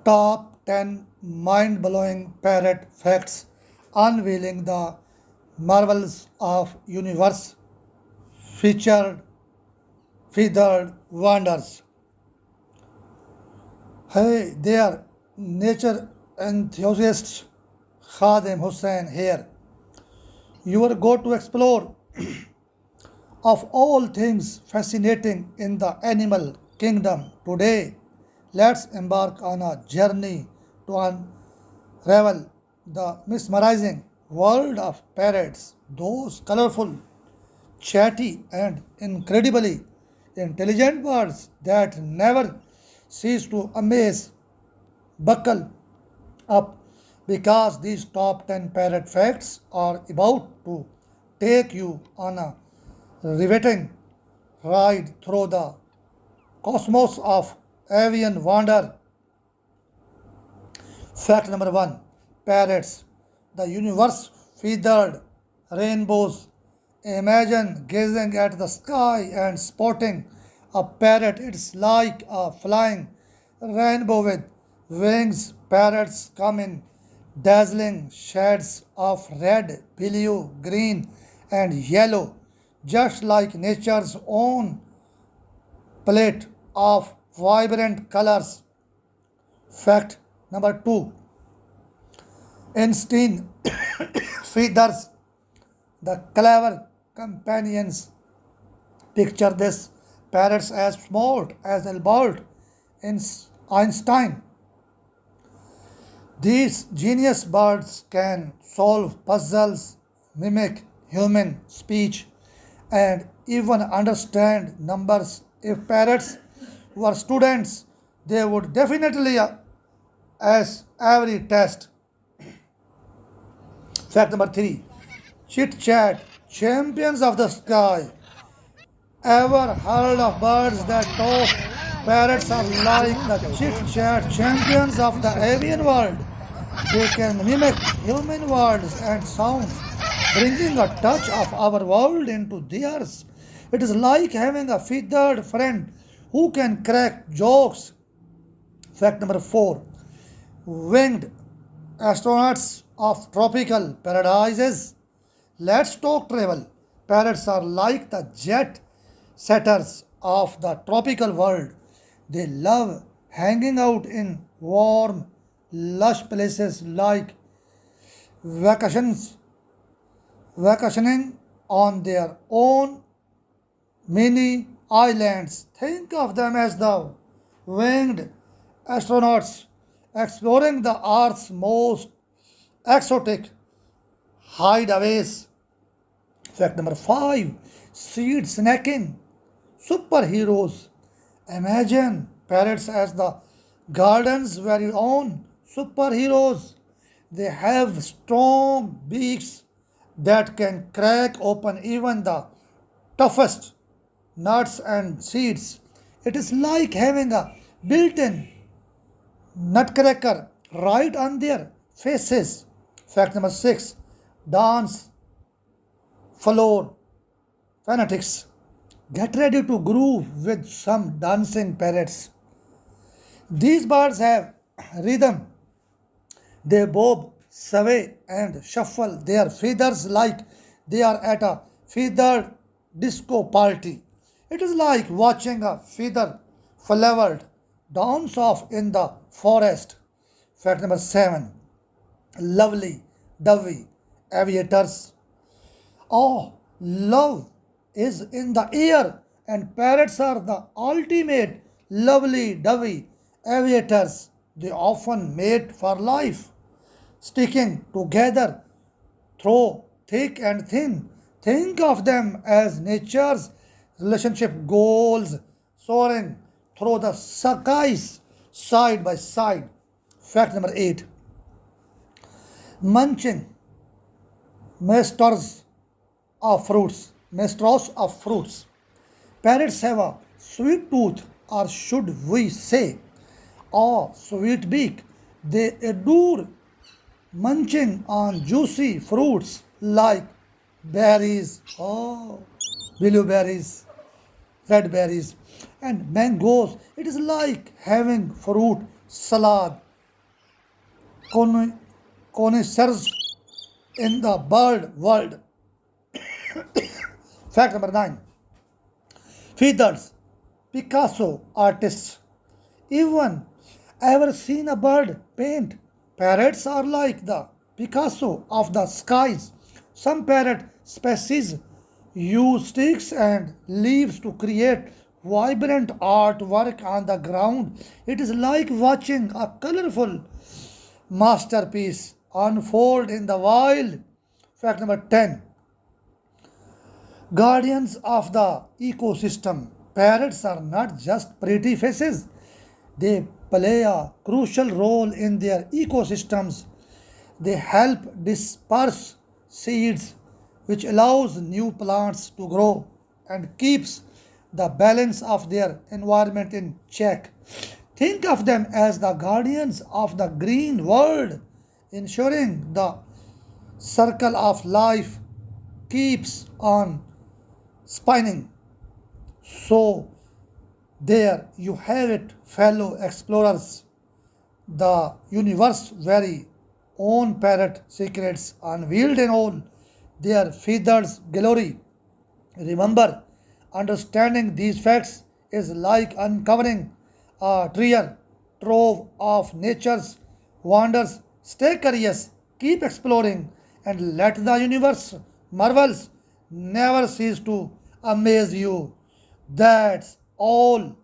Top 10 mind blowing parrot facts unveiling the marvels of universe featured feathered wonders. Hey there, nature enthusiasts, Khadim Hussain here. You are go to explore of all things fascinating in the animal kingdom today. Let's embark on a journey to unravel the mesmerizing world of parrots, those colorful, chatty, and incredibly intelligent birds that never cease to amaze. Buckle up because these top 10 parrot facts are about to take you on a riveting ride through the cosmos of avian wonder. Fact number one, parrots, the universe feathered rainbows. Imagine gazing at the sky and spotting a parrot. It's like a flying rainbow with wings. Parrots come in dazzling shades of red, blue, green, and yellow, just like nature's own palette of vibrant colors. Fact number two, Einstein feathers, the clever companions. Picture this, parrots as smart as Albert Einstein. These genius birds can solve puzzles, mimic human speech, and even understand numbers. If parrots were students, they would definitely ace every test. Fact number three, chit chat, champions of the sky. Ever heard of birds that talk? Parrots are like the chit chat champions of the avian world. They can mimic human words and sounds, bringing a touch of our world into theirs. It is like having a feathered friend who can crack jokes. Fact number four, winged astronauts of tropical paradises. Let's talk travel. Parrots are like the jet setters of the tropical world. They love hanging out in warm, lush places like vacations, vacationing on their own mini islands. Think of them as the winged astronauts exploring the Earth's most exotic hideaways. Fact number five, seed snacking superheroes. Imagine parrots as the garden's very own superheroes. They have strong beaks that can crack open even the toughest nuts and seeds. It is like having a built in nutcracker right on their faces. Fact number six, dance floor fanatics. Get ready to groove with some dancing parrots. These birds have rhythm. They bob, sway, and shuffle their feathers like they are at a feathered disco party. It is like watching a feather flavored dance off in the forest. Fact number seven, lovely dovey aviators. Oh, love is in the air, and parrots are the ultimate lovely dovey aviators. They often mate for life, sticking together through thick and thin. Think of them as nature's relationship goals soaring through the skies side by side. Fact number eight, munching masters of fruits. Masters of fruits. Parrots have a sweet tooth, or should we say, a sweet beak. They adore munching on juicy fruits like berries, blueberries, red berries, and mangoes. It is like having fruit salad con- connoisseurs in the bird world. Fact number 9. Feathers. Picasso artists. Even ever seen a bird paint? Parrots are like the Picasso of the skies. Some parrot species use sticks and leaves to create vibrant artwork on the ground. It is like watching a colorful masterpiece unfold in the wild. Fact number 10. Guardians of the ecosystem. Parrots are not just pretty faces, they play a crucial role in their ecosystems. They help disperse seeds, which allows new plants to grow and keeps the balance of their environment in check. Think of them as the guardians of the green world, ensuring the circle of life keeps on spinning. So, there you have it, fellow explorers. The universe's very own parrot secrets unveiled in all their feathered glory. Remember, understanding these facts is like uncovering a treasure trove of nature's wonders. Stay curious, keep exploring, and let the universe marvels never cease to amaze you. That's all